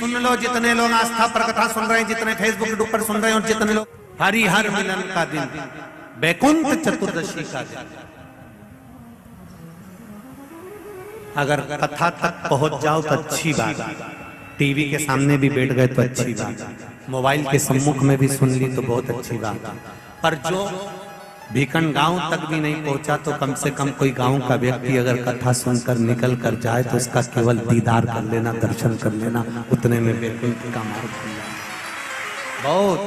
सुन लो, जितने लोग आस्था पर कथा सुन रहे हैं, जितने फेसबुक यूट्यूब पर सुन रहे हैं, और जितने लोग, हरिहर मिलन का दिन, वैकुंठ चतुर्दशी का दिन। अगर कथा तक पहुंच जाओ तो अच्छी बात, टीवी के सामने भी बैठ गए तो अच्छी बात, मोबाइल के सम्मुख में भी सुन ली तो बहुत अच्छी बात। पर जो भीखंड गांव तक भी नहीं पहुंचा तो कम से कम कोई गांव का व्यक्ति अगर कथा सुनकर निकल कर जाए तो उसका केवल दीदार कर लेना, दर्शन कर लेना, उतने में वैकुंठ का मार्ग खुल जाए। बहुत।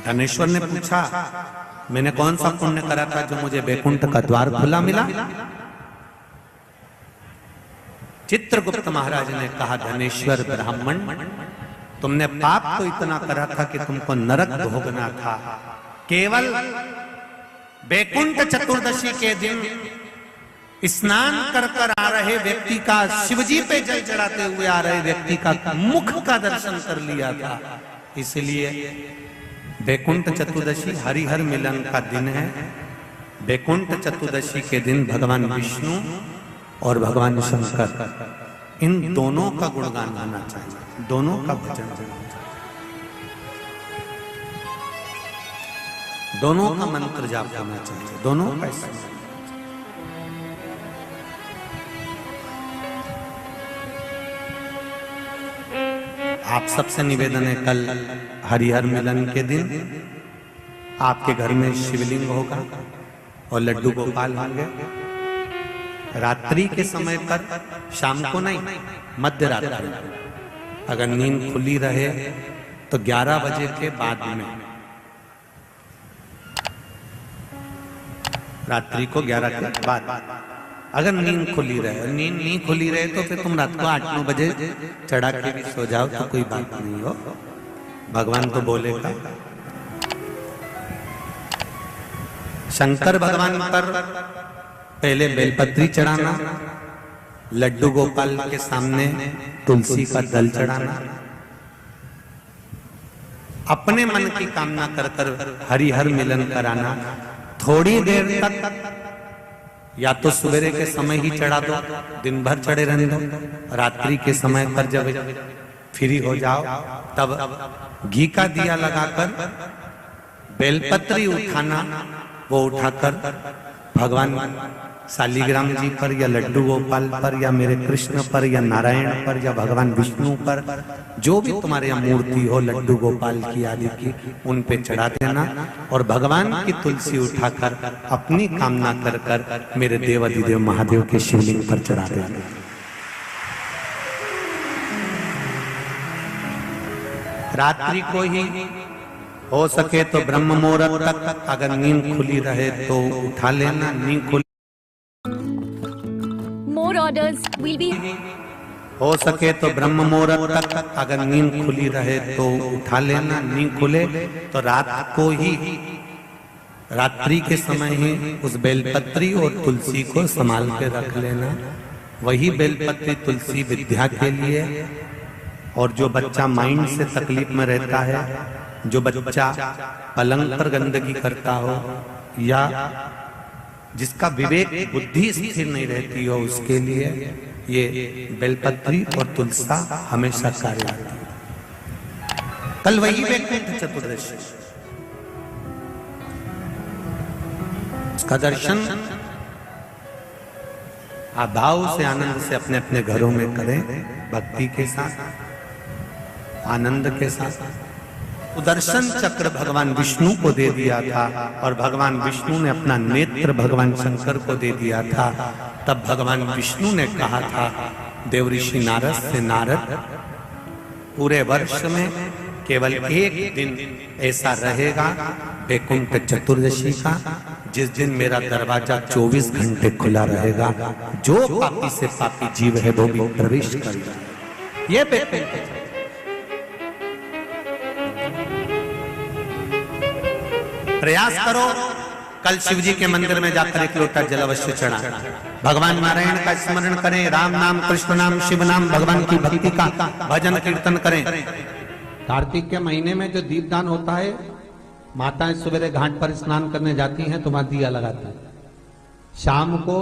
धनेश्वर ने पूछा, मैंने कौन सा पुण्य करा था जो मुझे वैकुंठ का द्वार खुला मिला? चित्रगुप्त महाराज ने कहा, धनेश्वर ब्राह्मण, तुमने पाप तो इतना करा था कि तुमको नरक भोगना था। केवल वैकुंठ चतुर्दशी के दिन स्नान कर कर आ रहे व्यक्ति का, शिवजी पे जल चढ़ाते हुए आ रहे व्यक्ति का मुख का दर्शन कर लिया था। इसलिए वैकुंठ चतुर्दशी हरिहर मिलन का दिन है। वैकुंठ चतुर्दशी के दिन भगवान विष्णु और भगवान शंकर, इन दोनों का गुणगान होना चाहिए, दोनों का भजन होना चाहिए, दोनों का मंत्र जाप होना चाहिए, दोनों का स्मरण। आप सबसे निवेदन है, कल हरिहर मिलन के दिन आपके घर में शिवलिंग होगा और लड्डू गोपाल होंगे। रात्रि के समय पर, शाम को नहीं, मध्य रात्रि, अगर नींद खुली रहे तो 11 बजे के बाद में, रात्रि को 11 के बाद अगर नींद खुली रहे, नींद नहीं खुली रहे तो फिर तुम रात को 8-9 बजे चढ़ा के भी सो जाओ तो कोई बात नहीं हो, भगवान तो बोलेगा। शंकर भगवान पर पहले बेलपत्री चढ़ाना, लड्डू गोपाल के सामने तुलसी का दल चढ़ाना, अपने मन की कामना कर कर हरिहर मिलन कराना। थोड़ी देर तक या तो सवेरे के समय ही चढ़ा दो, दिन भर चढ़े रहने दो, रात्रि के समय पर जब फ्री हो जाओ तब घी का दिया लगाकर बेलपत्री उठाना, वो उठाकर भगवान शालिग्राम जी पर या लड्डू गोपाल पर या मेरे कृष्ण पर या नारायण पर या भगवान विष्णु पर, जो भी तुम्हारे यहाँ मूर्ति हो लड्डू गोपाल की आदि की, उन पे चढ़ा देना और भगवान की तुलसी उठाकर अपनी कामना कर कर मेरे देवाधिदेव महादेव के शिवलिंग पर चढ़ा देना। रात्रि को ही हो सके तो ब्रह्म मुहूर्त तक, अगर नींद खुली रहे तो उठा लेना, नींद खुली More orders will be. हो सके तो ब्रह्म मुहूर्त तक, अगर नींद खुली रहे तो उठा लेना, नींद खुले तो रात को ही, रात्रि के समय ही उस बेलपत्री और तुलसी को संभाल के रख लेना। वही बेलपत्री तुलसी विद्या के लिए, और जो बच्चा माइंड से तकलीफ में रहता है, जो बच्चा पलंग पर गंदगी करता हो या जिसका विवेक बुद्धि स्थिर नहीं रहती हो, उसके लिए ये बेलपत्री और तुलसा हमेशा कार्य आती है। कल वही वैकुंठ चतुर्दशी, उसका दर्शन आप भाव से, आनंद से अपने अपने घरों में करें, भक्ति के साथ, आनंद के साथ। सुदर्शन चक्र भगवान विष्णु को दे दिया था और भगवान विष्णु ने अपना नेत्र भगवान शंकर को दे दिया था। तब भगवान विष्णु ने कहा था देवऋषि नारद से, नारद, पूरे वर्ष में केवल एक दिन ऐसा रहेगा वैकुंठ चतुर्दशी का, जिस दिन मेरा दरवाजा 24 घंटे खुला रहेगा, जो पापी से पापी जीव है वो भी प्रवेश करेगा। ये वैकुंठ प्रयास करो, कल शिव जी के मंदिर में जाकर एक लोटा जल अवश्य चढ़ा, भगवान नारायण का स्मरण करें, राम नाम, कृष्ण नाम, शिव नाम, भगवान की भक्ति का भजन कीर्तन करें। कार्तिक के महीने में जो दीपदान होता है, माताएं सवेरे घाट पर स्नान करने जाती हैं तो वहां दिया लगाती है, शाम को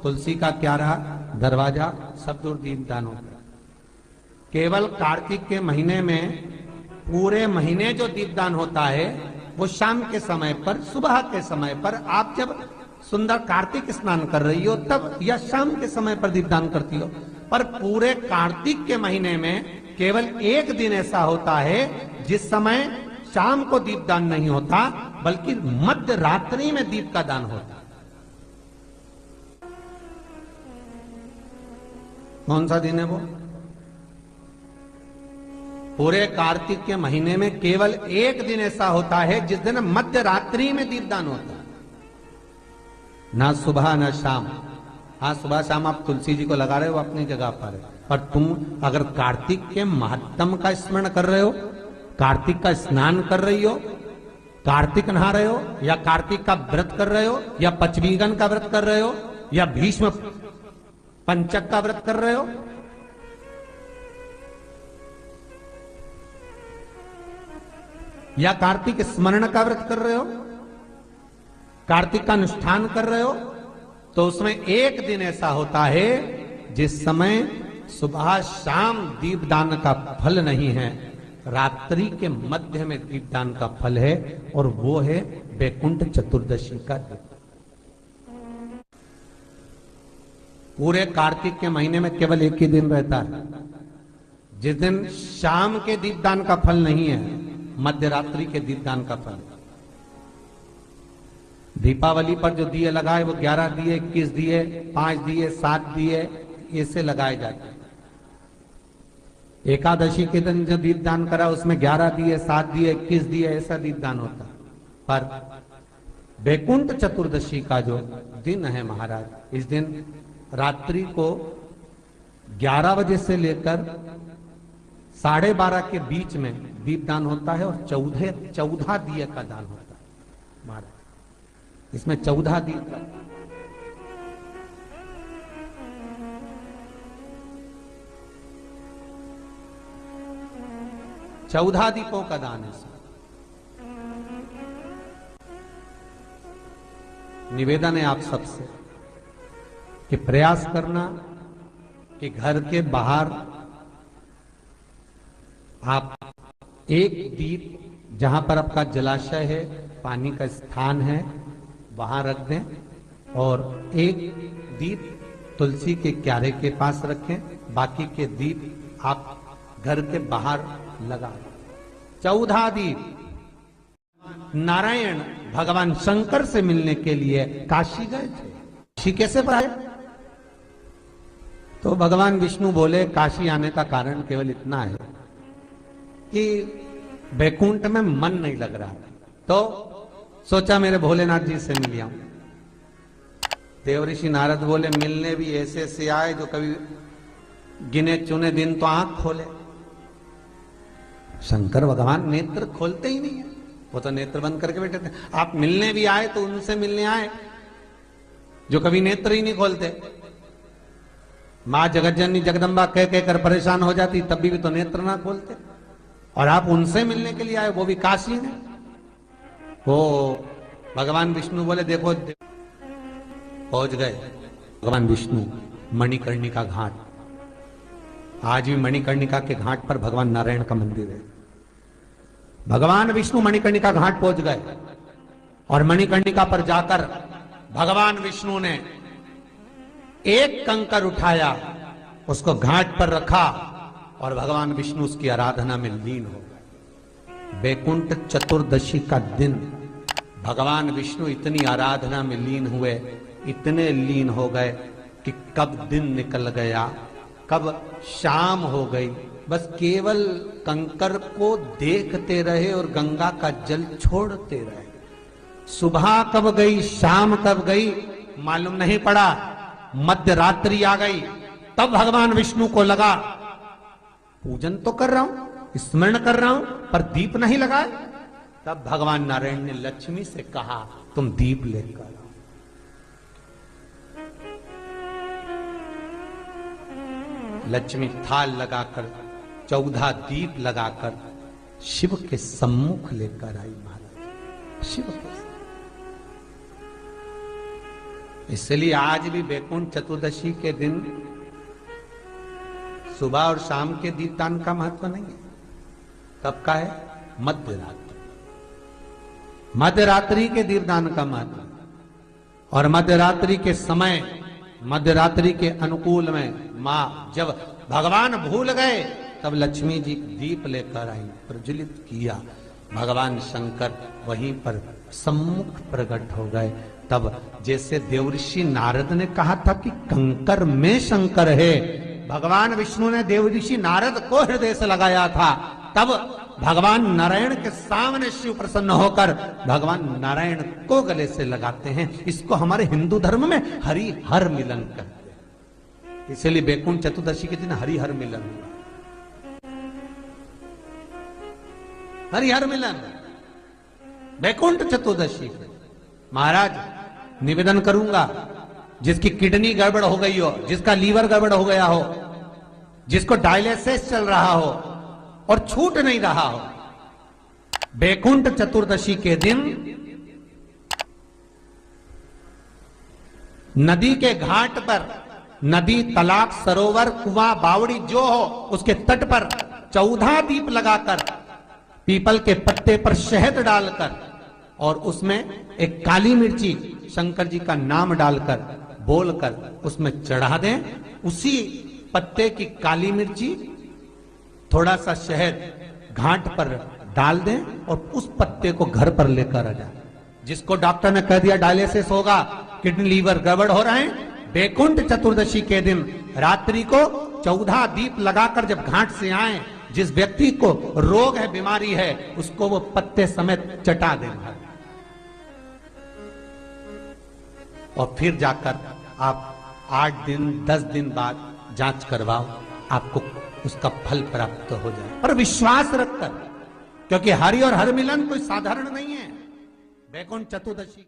तुलसी का क्यारा, दरवाजा सब दूर दीपदान होता है। केवल कार्तिक के महीने में पूरे महीने जो दीपदान होता है वो शाम के समय पर, सुबह के समय पर, आप जब सुंदर कार्तिक स्नान कर रही हो तब, या शाम के समय पर दीपदान करती हो। पर पूरे कार्तिक के महीने में केवल एक दिन ऐसा होता है जिस समय शाम को दीपदान नहीं होता, बल्कि मध्य रात्रि में दीप का दान होता। कौन सा दिन है वो? पूरे कार्तिक के महीने में केवल एक दिन ऐसा होता है जिस दिन मध्य रात्रि में दीपदान होता है, ना सुबह ना शाम। हाँ, सुबह शाम आप तुलसी जी को लगा रहे हो अपनी जगह पर तुम अगर कार्तिक के महत्तम का स्मरण कर रहे हो, कार्तिक का स्नान कर रही हो, कार्तिक नहा रहे हो, या कार्तिक का व्रत कर रहे हो, या पचवीगन का व्रत कर रहे हो, या भीष्म पंचक का व्रत कर रहे हो, या कार्तिक स्मरण का व्रत कर रहे हो, कार्तिक का अनुष्ठान कर रहे हो, तो उसमें एक दिन ऐसा होता है जिस समय सुबह शाम दीपदान का फल नहीं है, रात्रि के मध्य में दीपदान का फल है, और वो है वैकुंठ चतुर्दशी का दिन। पूरे कार्तिक के महीने में केवल एक ही दिन रहता है जिस दिन शाम के दीपदान का फल नहीं है, मध्य रात्रि के दीपदान का फल। दीपावली पर जो दिए लगाए वो 11 दिए, 21 दिए, 5 दिए, 7 दिए, ऐसे लगाए जाते हैं। एकादशी के दिन जो दीपदान करा उसमें 11 दिए, 7 दिए, 21 दिए, ऐसा दीपदान होता। पर वैकुंठ चतुर्दशी का जो दिन है महाराज, इस दिन रात्रि को 11 बजे से लेकर 12:30 के बीच में दीपदान होता है, और 14 दिए का दान होता है महाराज। इसमें 14 दीप, 14 दीपों का दान है। निवेदन है आप सबसे कि प्रयास करना कि घर के बाहर आप एक दीप, जहां पर आपका जलाशय है, पानी का स्थान है, वहां रख दें, और एक दीप तुलसी के क्यारे के पास रखें, बाकी के दीप आप घर के बाहर लगा। 14 दीप। नारायण भगवान शंकर से मिलने के लिए काशी गए थे। काशी कैसे पाए? तो भगवान विष्णु बोले काशी आने का कारण केवल इतना है कि वैकुंठ में मन नहीं लग रहा, तो सोचा मेरे भोलेनाथ जी से मिल आऊं। देवऋषि नारद बोले मिलने भी ऐसे से आए जो कभी गिने चुने दिन तो आंख खोले। शंकर भगवान नेत्र खोलते ही नहीं है, वो तो नेत्र बंद करके बैठे थे। आप मिलने भी आए तो उनसे मिलने आए जो कभी नेत्र ही नहीं खोलते। मां जगतजननी जगदम्बा कह कहकर परेशान हो जाती, तब भी तो नेत्र ना खोलते, और आप उनसे मिलने के लिए आए, वो भी काशी में। वो भगवान विष्णु बोले देखो, पहुंच गए भगवान विष्णु मणिकर्णिका घाट। आज भी मणिकर्णिका के घाट पर भगवान नारायण का मंदिर है। भगवान विष्णु मणिकर्णिका घाट पहुंच गए, और मणिकर्णिका पर जाकर भगवान विष्णु ने एक कंकर उठाया, उसको घाट पर रखा, और भगवान विष्णु उसकी आराधना में लीन हो गए। वैकुंठ चतुर्दशी का दिन भगवान विष्णु इतनी आराधना में लीन हुए, इतने लीन हो गए कि कब दिन निकल गया, कब शाम हो गई, बस केवल कंकर को देखते रहे और गंगा का जल छोड़ते रहे। सुबह कब गई, शाम कब गई, मालूम नहीं पड़ा। मध्य रात्रि आ गई, तब भगवान विष्णु को लगा पूजन तो कर रहा हूं, स्मरण कर रहा हूं, पर दीप नहीं लगाए। तब भगवान नारायण ने लक्ष्मी से कहा तुम दीप लेकर आओ। लक्ष्मी थाल लगाकर 14 दीप लगाकर शिव के सम्मुख लेकर आई महाराज। शिव के इसलिए आज भी वैकुंठ चतुर्दशी के दिन सुबह और शाम के दीपदान का महत्व नहीं है। कब का है? मध्य रात्रि। मध्य रात्रि के दीपदान का महत्व। और मध्य रात्रि के समय, मध्य रात्रि के अनुकूल में मां, जब भगवान भूल गए तब लक्ष्मी जी दीप लेकर आई, प्रज्वलित किया। भगवान शंकर वहीं पर सम्मुख प्रकट हो गए। तब जैसे देवऋषि नारद ने कहा था कि कंकर में शंकर है, भगवान विष्णु ने देवऋषि नारद को हृदय से लगाया था। तब भगवान नारायण के सामने शिव प्रसन्न होकर भगवान नारायण को गले से लगाते हैं। इसको हमारे हिंदू धर्म में हरि हर मिलन कहते हैं। इसलिए बैकुंठ चतुर्दशी के दिन हरि हर मिलन हुआ। हरिहर मिलन बैकुंठ चतुर्दशी। महाराज निवेदन करूंगा, जिसकी किडनी गड़बड़ हो गई हो, जिसका लीवर गड़बड़ हो गया हो, जिसको डायलिसिस चल रहा हो और छूट नहीं रहा हो, बैकुंठ चतुर्दशी के दिन नदी के घाट पर, नदी, तालाब, सरोवर, कुआं, बावड़ी जो हो, उसके तट पर 14 दीप लगाकर, पीपल के पत्ते पर शहद डालकर और उसमें एक काली मिर्ची शंकर जी का नाम डालकर बोलकर उसमें चढ़ा दें। उसी पत्ते की काली मिर्ची, थोड़ा सा शहद घाट पर डाल दें और उस पत्ते को घर पर लेकर आ जाए। जिसको डॉक्टर ने कह दिया डायलिसिस होगा, किडनी लीवर गड़बड़ हो रहे हैं, बैकुंठ चतुर्दशी के दिन रात्रि को 14 दीप लगाकर जब घाट से आए, जिस व्यक्ति को रोग है, बीमारी है, उसको वो पत्ते समेत चटा देना और फिर जाकर आप 8 दिन 10 दिन बाद जांच करवाओ, आपको उसका फल प्राप्त हो जाए। पर विश्वास रखकर, क्योंकि हरि और हर मिलन कोई साधारण नहीं है। बैकुंठ चतुर्दशी